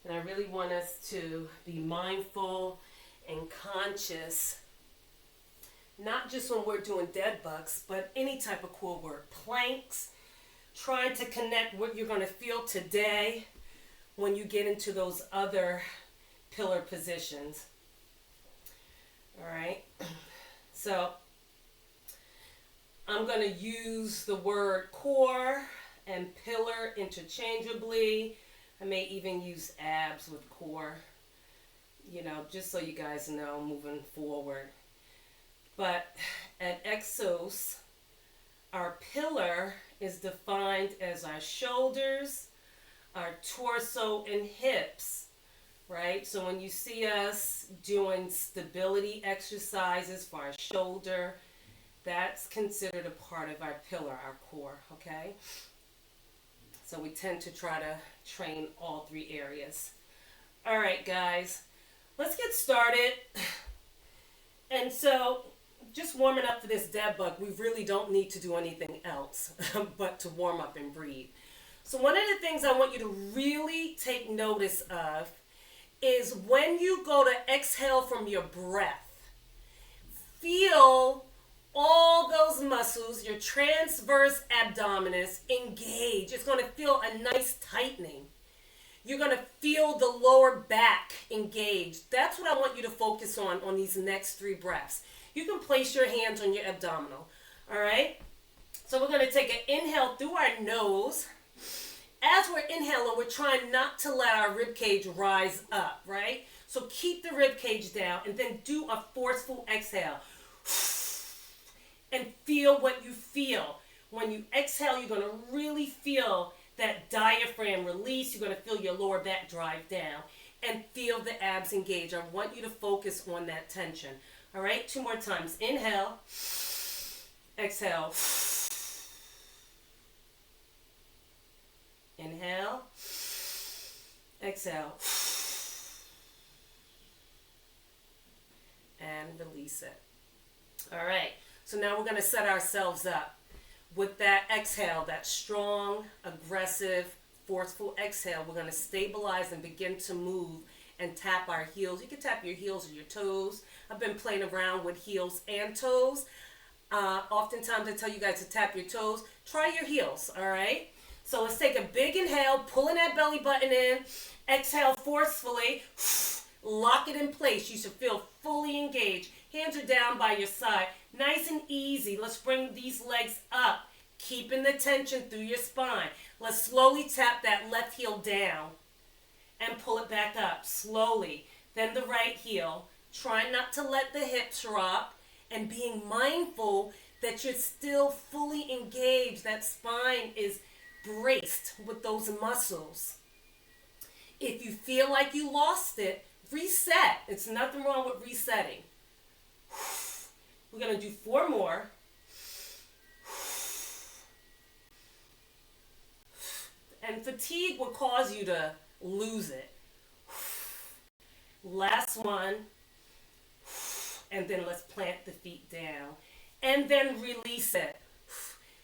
And I really want us to be mindful and conscious, not just when we're doing dead bugs, but any type of core work. Planks, trying to connect what you're going to feel today when you get into those other pillar positions. All right. So I'm going to use the word core and pillar interchangeably. I may even use abs with core, just so you guys know moving forward. But at Exos, our pillar is defined as our shoulders, our torso, and hips, right? So when you see us doing stability exercises for our shoulder, that's considered a part of our pillar, our core, okay? So we tend to try to train all three areas. All right, guys, let's get started. And so just warming up for this dead bug, we really don't need to do anything else but to warm up and breathe. So one of the things I want you to really take notice of is when you go to exhale from your breath, feel all those muscles, your transverse abdominis, engage. It's going to feel a nice tightening. You're going to feel the lower back engage. That's what I want you to focus on these next 3 breaths. You can place your hands on your abdominal. All right? So we're going to take an inhale through our nose. As we're inhaling, we're trying not to let our rib cage rise up, right? So keep the rib cage down and then do a forceful exhale. And feel what you feel. When you exhale, you're going to really feel that diaphragm release. You're going to feel your lower back drive down and feel the abs engage. I want you to focus on that tension. All right, 2 more times. Inhale, exhale. Inhale, exhale, and release it. All right. So now we're going to set ourselves up with that exhale, that strong, aggressive, forceful exhale. We're going to stabilize and begin to move and tap our heels. You can tap your heels or your toes. I've been playing around with heels and toes. Oftentimes I tell you guys to tap your toes. Try your heels, all right? So let's take a big inhale, pulling that belly button in. Exhale forcefully. Lock it in place. You should feel fully engaged. Hands are down by your side. Nice and easy. Let's bring these legs up, keeping the tension through your spine. Let's slowly tap that left heel down and pull it back up slowly. Then the right heel. Try not to let the hips drop and being mindful that you're still fully engaged. That spine is braced with those muscles. If you feel like you lost it, reset. It's nothing wrong with resetting. We're going to do 4 more. And fatigue will cause you to lose it. Last one. And then let's plant the feet down. And then release it.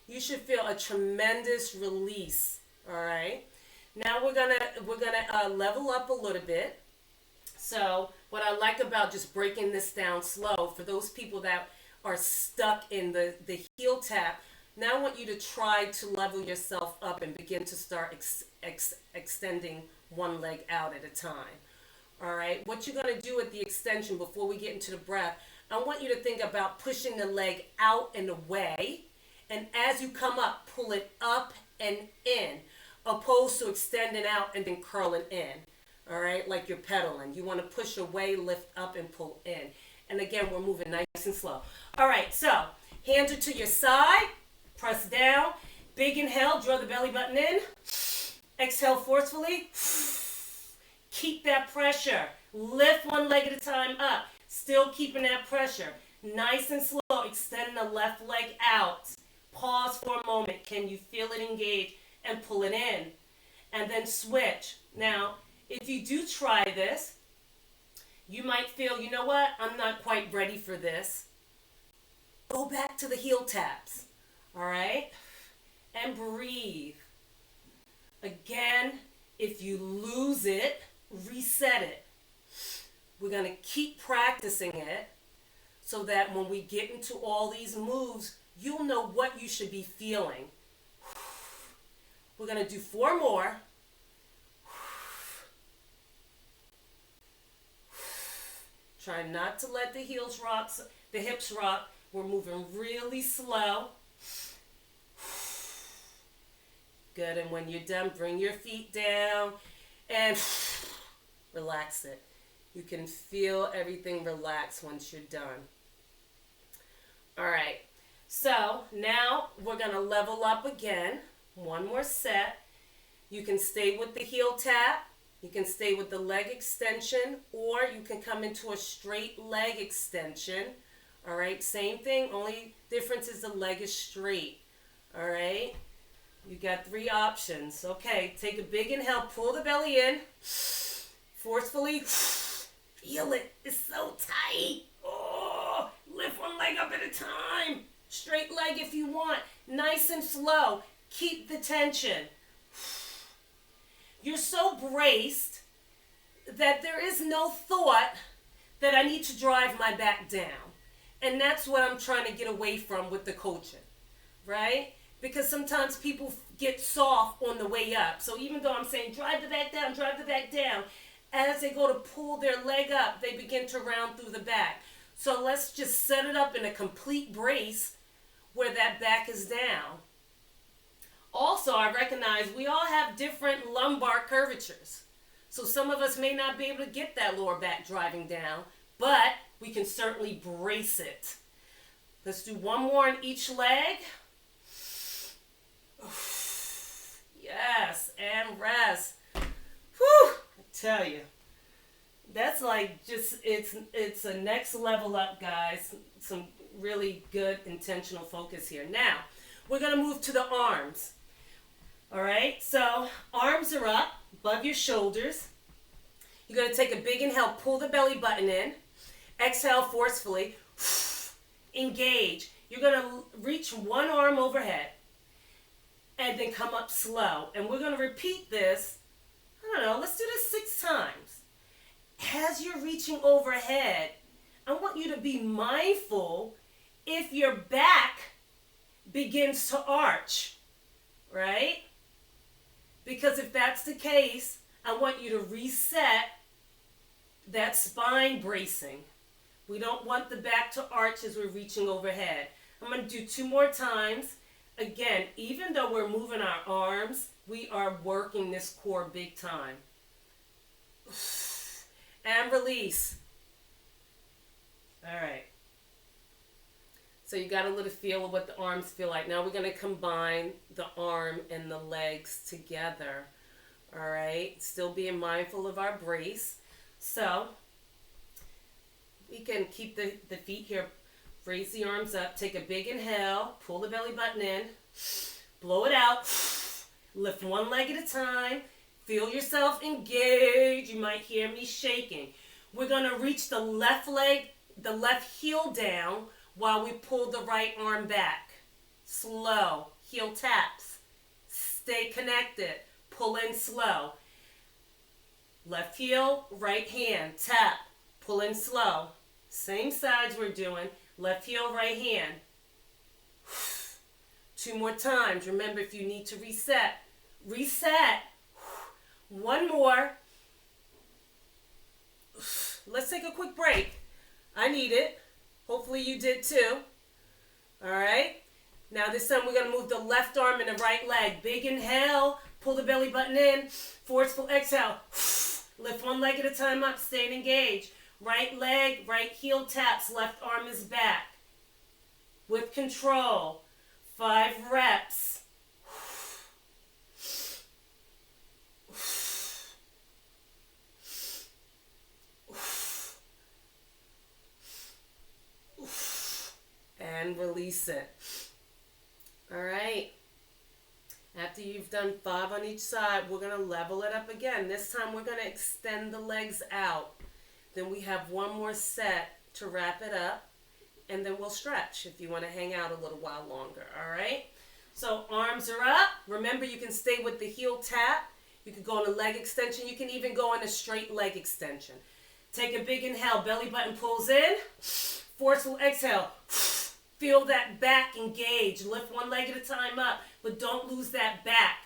You should feel a tremendous release. All right. Now we're gonna level up a little bit. So what I like about just breaking this down slow, for those people that are stuck in the heel tap, now I want you to try to level yourself up and begin to start extending one leg out at a time. All right, what you're going to do at the extension before we get into the breath, I want you to think about pushing the leg out and away, and as you come up, pull it up and in, opposed to extending out and then curling in. All right, like you're pedaling. You want to push away, lift up, and pull in. And again, we're moving nice and slow. All right, so hands are to your side. Press down. Big inhale, draw the belly button in. Exhale forcefully. Keep that pressure. Lift one leg at a time up. Still keeping that pressure. Nice and slow. Extend the left leg out. Pause for a moment. Can you feel it engage? And pull it in. And then switch. Now, if you do try this, you might feel, you know what, I'm not quite ready for this. Go back to the heel taps, all right? And breathe. Again, if you lose it, reset it. We're going to keep practicing it so that when we get into all these moves, you'll know what you should be feeling. We're going to do 4 more. Try not to let the heels rock, the hips rock. We're moving really slow. Good, and when you're done, bring your feet down and relax it. You can feel everything relax once you're done. All right, so now we're gonna level up again. 1 more set. You can stay with the heel tap. You can stay with the leg extension, or you can come into a straight leg extension. All right, same thing, only difference is the leg is straight. All right, you got 3 options. Okay, take a big inhale, pull the belly in, forcefully feel it. It's so tight. Oh, lift 1 leg up at a time. Straight leg if you want. Nice and slow. Keep the tension. You're so braced that there is no thought that I need to drive my back down. And that's what I'm trying to get away from with the coaching, right? Because sometimes people get soft on the way up. So even though I'm saying drive the back down, as they go to pull their leg up, they begin to round through the back. So let's just set it up in a complete brace where that back is down. Also, I recognize we all have different lumbar curvatures. So some of us may not be able to get that lower back driving down, but we can certainly brace it. Let's do 1 more on each leg. Yes, and rest. Whew, I tell you. That's like just, it's a next level up, guys. Some really good intentional focus here. Now, we're going to move to the arms. All right, so arms are up above your shoulders. You're going to take a big inhale, pull the belly button in. Exhale forcefully. Engage. You're going to reach 1 arm overhead and then come up slow. And we're going to repeat this, I don't know, let's do this 6 times. As you're reaching overhead, I want you to be mindful if your back begins to arch, right? Because if that's the case, I want you to reset that spine bracing. We don't want the back to arch as we're reaching overhead. I'm going to do 2 more times. Again, even though we're moving our arms, we are working this core big time. And release. All right. So you got a little feel of what the arms feel like. Now we're going to combine the arm and the legs together. All right. Still being mindful of our brace. So we can keep the feet here. Raise the arms up. Take a big inhale. Pull the belly button in. Blow it out. Lift 1 leg at a time. Feel yourself engage. You might hear me shaking. We're going to reach the left leg, the left heel down while we pull the right arm back. Slow. Heel taps. Stay connected. Pull in slow. Left heel, right hand. Tap. Pull in slow. Same sides we're doing. Left heel, right hand. 2 more times. Remember, if you need to reset, reset. 1 more. Let's take a quick break. I need it. Hopefully you did too. All right. Now this time we're going to move the left arm and the right leg. Big inhale. Pull the belly button in. Forceful exhale. Lift 1 leg at a time up. Stay engaged. Right leg, right heel taps. Left arm is back. With control. 5 reps. And release it. All right. After you've done 5 on each side, we're going to level it up again. This time we're going to extend the legs out. Then we have 1 more set to wrap it up. And then we'll stretch if you want to hang out a little while longer. All right. So arms are up. Remember, you can stay with the heel tap. You could go on a leg extension. You can even go on a straight leg extension. Take a big inhale. Belly button pulls in. Forceful exhale. Feel that back engage. Lift one leg at a time up, but don't lose that back.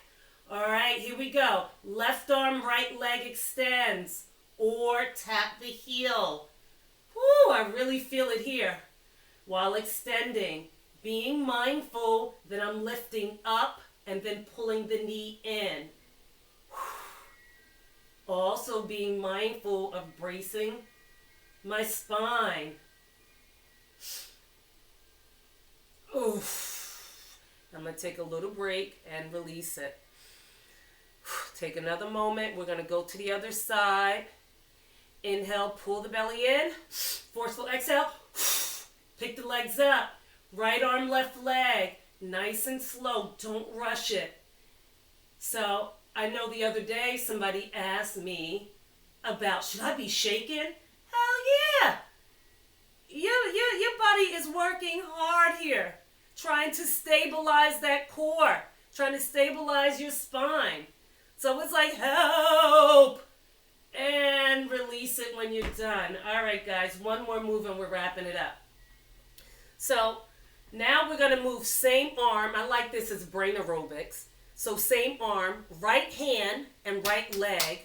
All right, here we go. Left arm, right leg extends. Or tap the heel. Woo, I really feel it here. While extending, being mindful that I'm lifting up and then pulling the knee in. Also being mindful of bracing my spine. Oof. I'm going to take a little break and release it. Take another moment. We're going to go to the other side. Inhale, pull the belly in. Forceful exhale. Pick the legs up. Right arm, left leg. Nice and slow. Don't rush it. So, I know the other day somebody asked me about, should I be shaking? Hell yeah. Your body is working hard here. Trying to stabilize that core. Trying to stabilize your spine. So it's like, help. And release it when you're done. All right, guys. One more move and we're wrapping it up. So now we're going to move same arm. I like this as brain aerobics. So same arm, right hand and right leg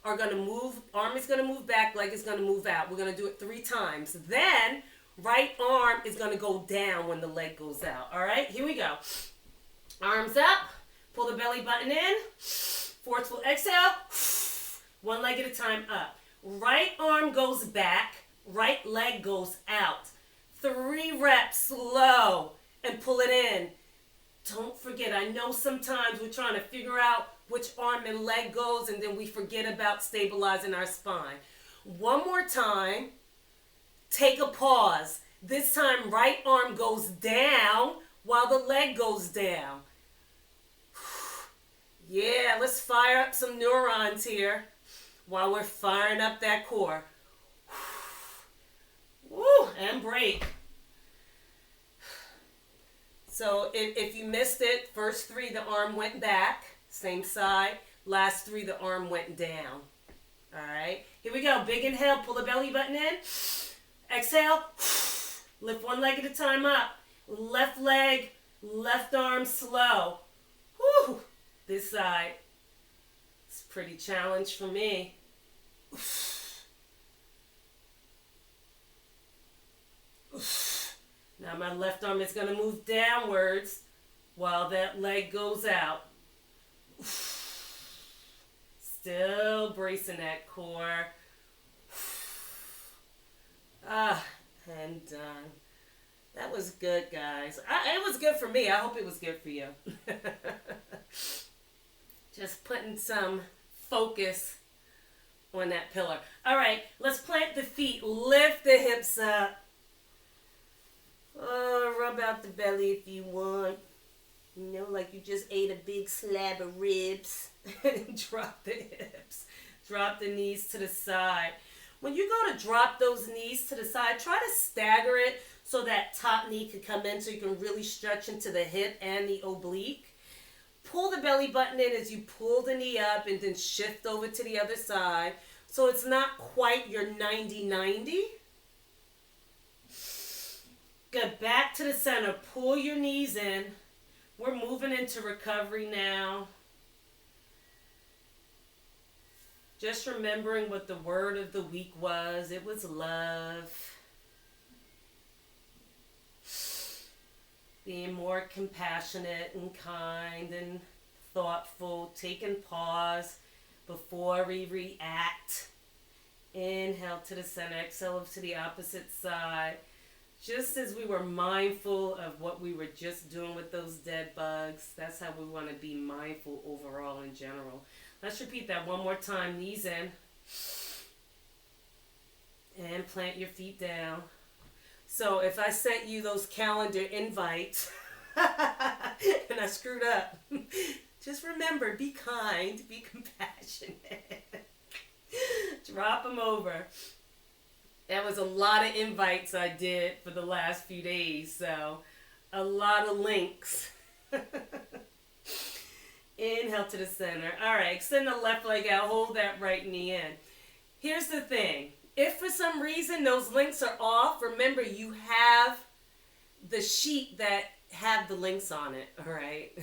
are going to move. Arm is going to move back, leg is going to move out. We're going to do it 3 times. Then right arm is going to go down when the leg goes out. All right, here we go. Arms up. Pull the belly button in. Forceful exhale. One leg at a time up. Right arm goes back. Right leg goes out. 3 reps slow and pull it in. Don't forget, I know sometimes we're trying to figure out which arm and leg goes and then we forget about stabilizing our spine. One more time. Take a pause. This time right arm goes down while the leg goes down. Yeah, let's fire up some neurons here while we're firing up that core. Woo, and break. So if you missed it, first 3 the arm went back, same side. Last 3 the arm went down. All right, here we go. Big inhale, pull the belly button in. Exhale, lift one leg at a time up. Left leg, left arm slow. Woo, this side. It's a pretty challenge for me. Now my left arm is going to move downwards while that leg goes out. Still bracing that core. And done. That was good, guys. It was good for me. I hope it was good for you. Just putting some focus on that pillar. All right, let's plant the feet. Lift the hips up. Oh, rub out the belly if you want. You know, like you just ate a big slab of ribs. Drop the hips. Drop the knees to the side. When you go to drop those knees to the side, try to stagger it so that top knee can come in so you can really stretch into the hip and the oblique. Pull the belly button in as you pull the knee up and then shift over to the other side. So it's not quite your 90-90. Good, back to the center. Pull your knees in. We're moving into recovery now. Just remembering what the word of the week was. It was love. Being more compassionate and kind and thoughtful. Taking pause before we react. Inhale to the center. Exhale to the opposite side. Just as we were mindful of what we were just doing with those dead bugs, that's how we want to be mindful overall in general. Let's repeat that one more time. Knees in. And plant your feet down. So if I sent you those calendar invites and I screwed up, just remember, be kind, be compassionate. Drop them over. That was a lot of invites I did for the last few days, so a lot of links. Inhale to the center. All right, extend the left leg out. Hold that right knee in. Here's the thing. If for some reason those links are off, remember you have the sheet that have the links on it, all right?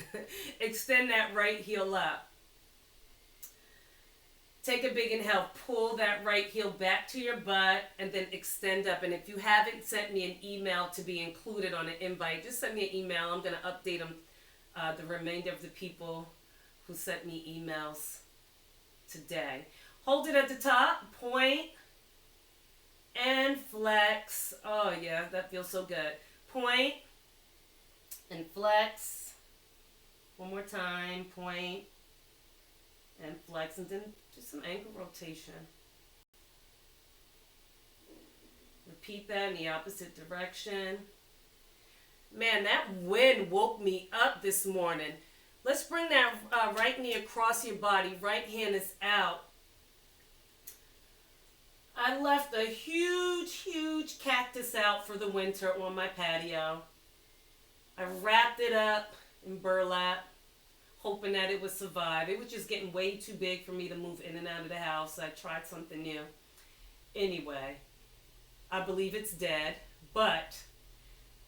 Extend that right heel up. Take a big inhale, pull that right heel back to your butt, and then extend up. And if you haven't sent me an email to be included on an invite, just send me an email. I'm going to update them, the remainder of the people who sent me emails today. Hold it at the top, point, and flex. Oh yeah, that feels so good. Point, and flex. One more time, point, and flex, and then just some ankle rotation. Repeat that in the opposite direction. Man, that wind woke me up this morning. Let's bring that right knee across your body. Right hand is out. I left a huge cactus out for the winter on my patio. I wrapped it up in burlap, hoping that it would survive. It was just getting way too big for me to move in and out of the house. I tried something new. Anyway, I believe it's dead, but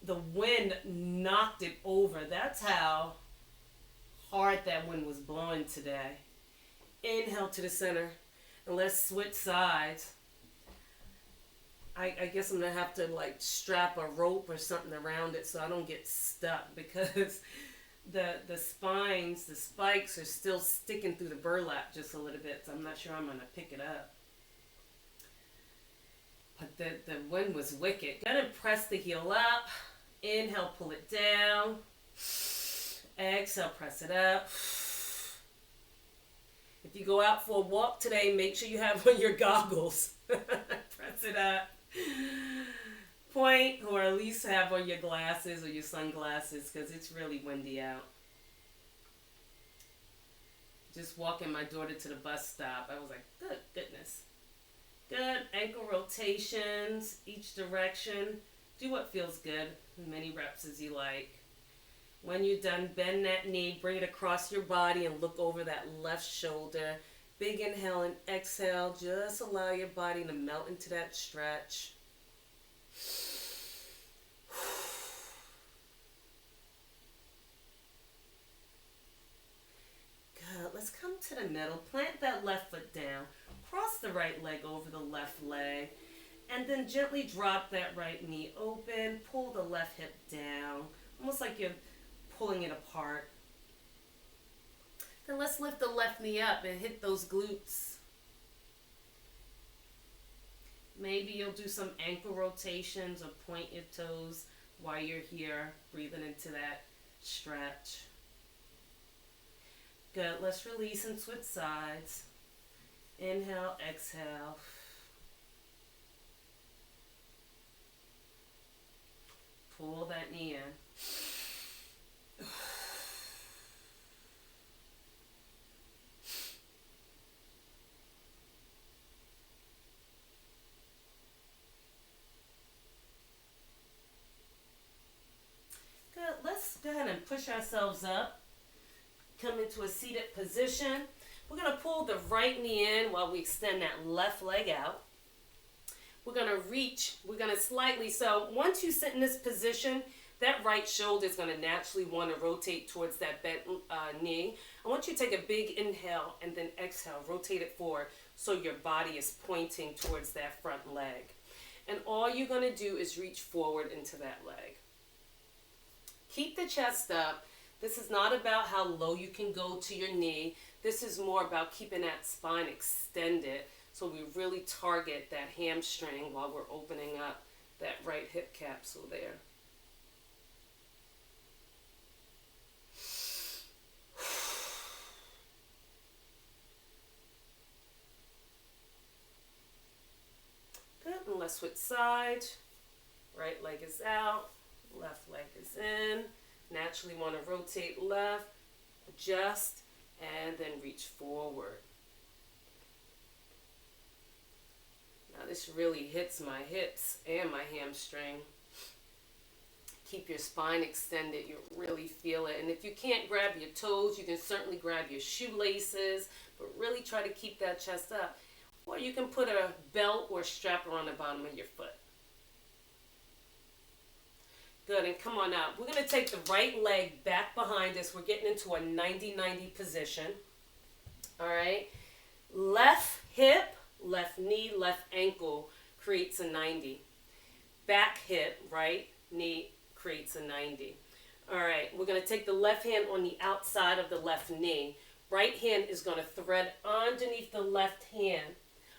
the wind knocked it over. That's how hard that wind was blowing today. Inhale to the center, and let's switch sides. I guess I'm going to have to like strap a rope or something around it so I don't get stuck, because the spines, the spikes are still sticking through the burlap just a little bit, so I'm not sure I'm going to pick it up. But the wind was wicked. Gonna press the heel up. Inhale, pull it down. Exhale, press it up. If you go out for a walk today, make sure you have on your goggles. Press it up. Point, or at least have on your glasses or your sunglasses, because it's really windy out. Just walking my daughter to the bus stop, I was like, good goodness. Good. Ankle rotations, each direction. Do what feels good, as many reps as you like. When you're done, bend that knee, bring it across your body, and look over that left shoulder. Big inhale and exhale. Just allow your body to melt into that stretch. Good. Let's come to the middle. Plant that left foot down. Cross the right leg over the left leg. And then gently drop that right knee open. Pull the left hip down. Almost like you're pulling it apart. Then let's lift the left knee up and hit those glutes. Maybe you'll do some ankle rotations or point your toes while you're here, breathing into that stretch. Good. Let's release and switch sides. Inhale, exhale. Pull that knee in. Good. Let's go ahead and push ourselves up. Come into a seated position. We're going to pull the right knee in while we extend that left leg out. We're going to reach. We're going to slightly. So once you sit in this position, that right shoulder is going to naturally want to rotate towards that bent knee. I want you to take a big inhale and then exhale. Rotate it forward so your body is pointing towards that front leg. And all you're going to do is reach forward into that leg. Keep the chest up. This is not about how low you can go to your knee. This is more about keeping that spine extended so we really target that hamstring while we're opening up that right hip capsule there. Good, and let's switch sides. Right leg is out, left leg is in. Naturally want to rotate left, adjust, and then reach forward. Now this really hits my hips and my hamstring. keep your spine extended. You really feel it. And if you can't grab your toes, you can certainly grab your shoelaces, but really try to keep that chest up. Or you can put a belt or strap around the bottom of your foot. Good, and come on out. We're going to take the right leg back behind us. We're getting into a 90-90 position. All right. Left hip, left knee, left ankle creates a 90. Back hip, right knee creates a 90. All right. We're going to take the left hand on the outside of the left knee. Right hand is going to thread underneath the left hand.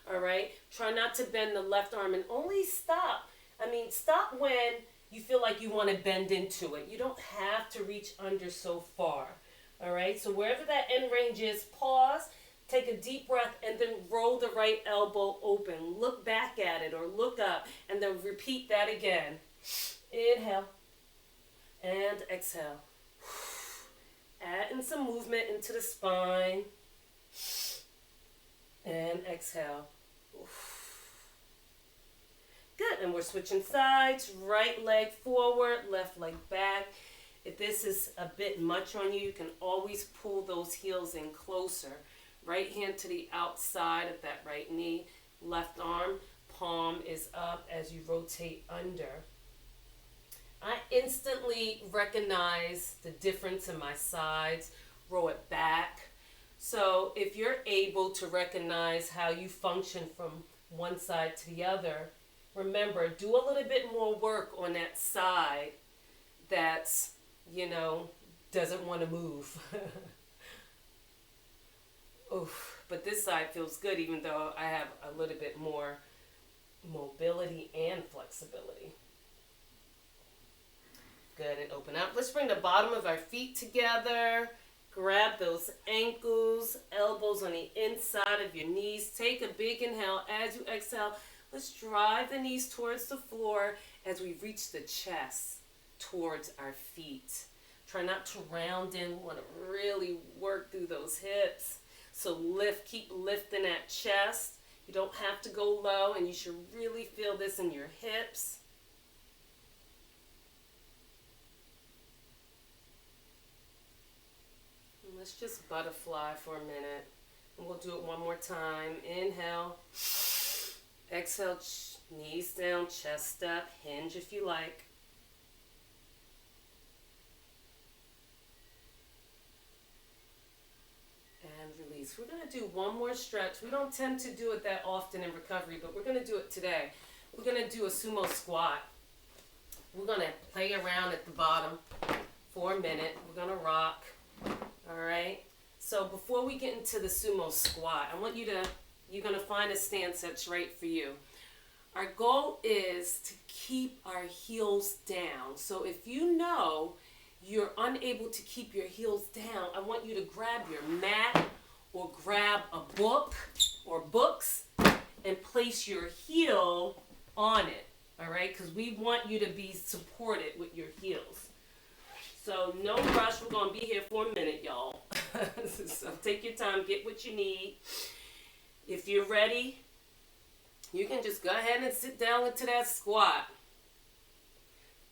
All right. Try not to bend the left arm and only stop. Stop when you feel like you want to bend into it. You don't have to reach under so far. All right, so wherever that end range is, pause, take a deep breath, and then roll the right elbow open. Look back at it or look up, and then repeat that again. Inhale and exhale. Adding some movement into the spine. And exhale. Good, and we're switching sides, right leg forward, left leg back. If this is a bit much on you, you can always pull those heels in closer. Right hand to the outside of that right knee, left arm, palm is up as you rotate under. I instantly recognize the difference in my sides, roll it back. So if you're able to recognize how you function from one side to the other, remember, do a little bit more work on that side that's, doesn't want to move. Oof, but this side feels good even though I have a little bit more mobility and flexibility. Good, and open up. Let's bring the bottom of our feet together. Grab those ankles, elbows on the inside of your knees. Take a big inhale. As you exhale, let's drive the knees towards the floor as we reach the chest towards our feet. Try not to round in. We want to really work through those hips. So keep lifting that chest. You don't have to go low, and you should really feel this in your hips. And let's just butterfly for a minute. And we'll do it one more time. Inhale. Exhale, knees down, chest up, hinge if you like. And release. We're going to do one more stretch. We don't tend to do it that often in recovery, but we're going to do it today. We're going to do a sumo squat. We're going to play around at the bottom for a minute. We're going to rock. All right? So before we get into the sumo squat, you're going to find a stance that's right for you. Our goal is to keep our heels down. So if you know you're unable to keep your heels down, I want you to grab your mat or grab a book or books and place your heel on it. All right? Because we want you to be supported with your heels. So no rush. We're going to be here for a minute, y'all. So take your time. Get what you need. If you're ready, you can just go ahead and sit down into that squat.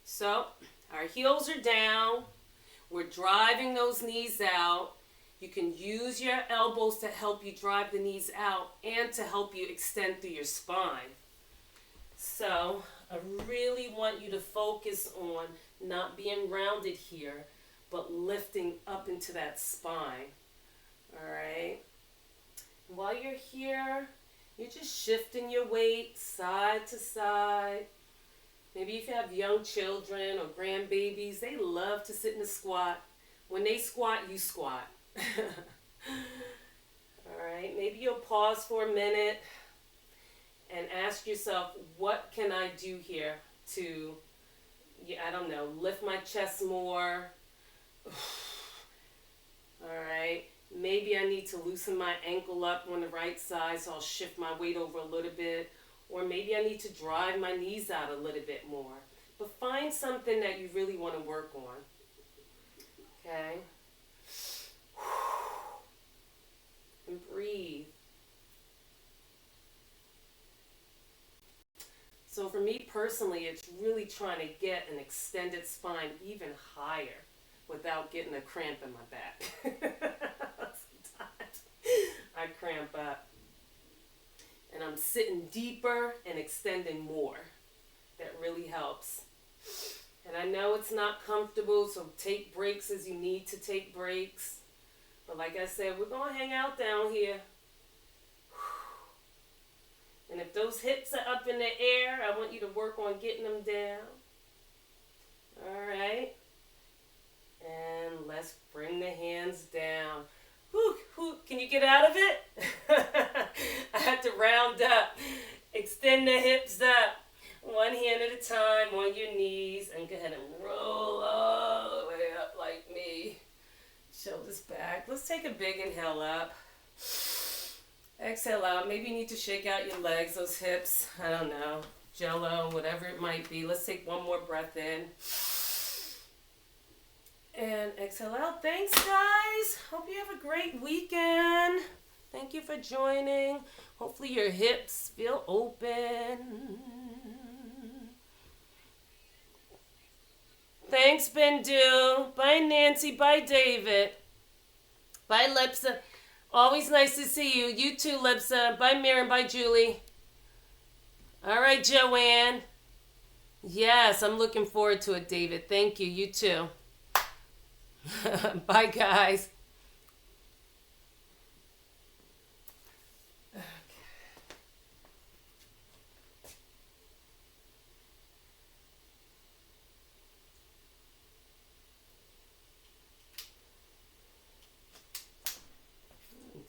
So our heels are down. We're driving those knees out. You can use your elbows to help you drive the knees out and to help you extend through your spine. So I really want you to focus on not being rounded here, but lifting up into that spine. All right? While you're here, you're just shifting your weight side to side. Maybe if you have young children or grandbabies, they love to sit in a squat. When they squat, you squat. All right, maybe you'll pause for a minute and ask yourself, what can I do here to, lift my chest more? All right. Maybe I need to loosen my ankle up on the right side, so I'll shift my weight over a little bit. Or maybe I need to drive my knees out a little bit more. But find something that you really want to work on. Okay? And breathe. So for me personally, it's really trying to get an extended spine even higher without getting a cramp in my back. Sometimes I cramp up. And I'm sitting deeper and extending more. That really helps. And I know it's not comfortable, so take breaks as you need to take breaks. But like I said, we're going to hang out down here. And if those hips are up in the air, I want you to work on getting them down. All right. And let's bring the hands down. Whew, whew. Can you get out of it? I had to round up. Extend the hips up. One hand at a time on your knees. And go ahead and roll all the way up like me. Shoulders back. Let's take a big inhale up. Exhale out. Maybe you need to shake out your legs, those hips. I don't know. Jello, whatever it might be. Let's take one more breath in. And exhale out. Thanks, guys. Hope you have a great weekend. Thank you for joining. Hopefully your hips feel open. Thanks, Bindu. Bye, Nancy. Bye, David. Bye, Lipsa. Always nice to see you. You too, Lipsa. Bye, Miriam. Bye, Julie. All right, Joanne. Yes, I'm looking forward to it, David. Thank you. You too. Bye, guys.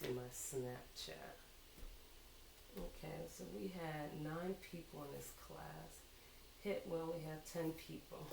Do my Snapchat. Okay, so we had 9 people in this class. We only had 10 people.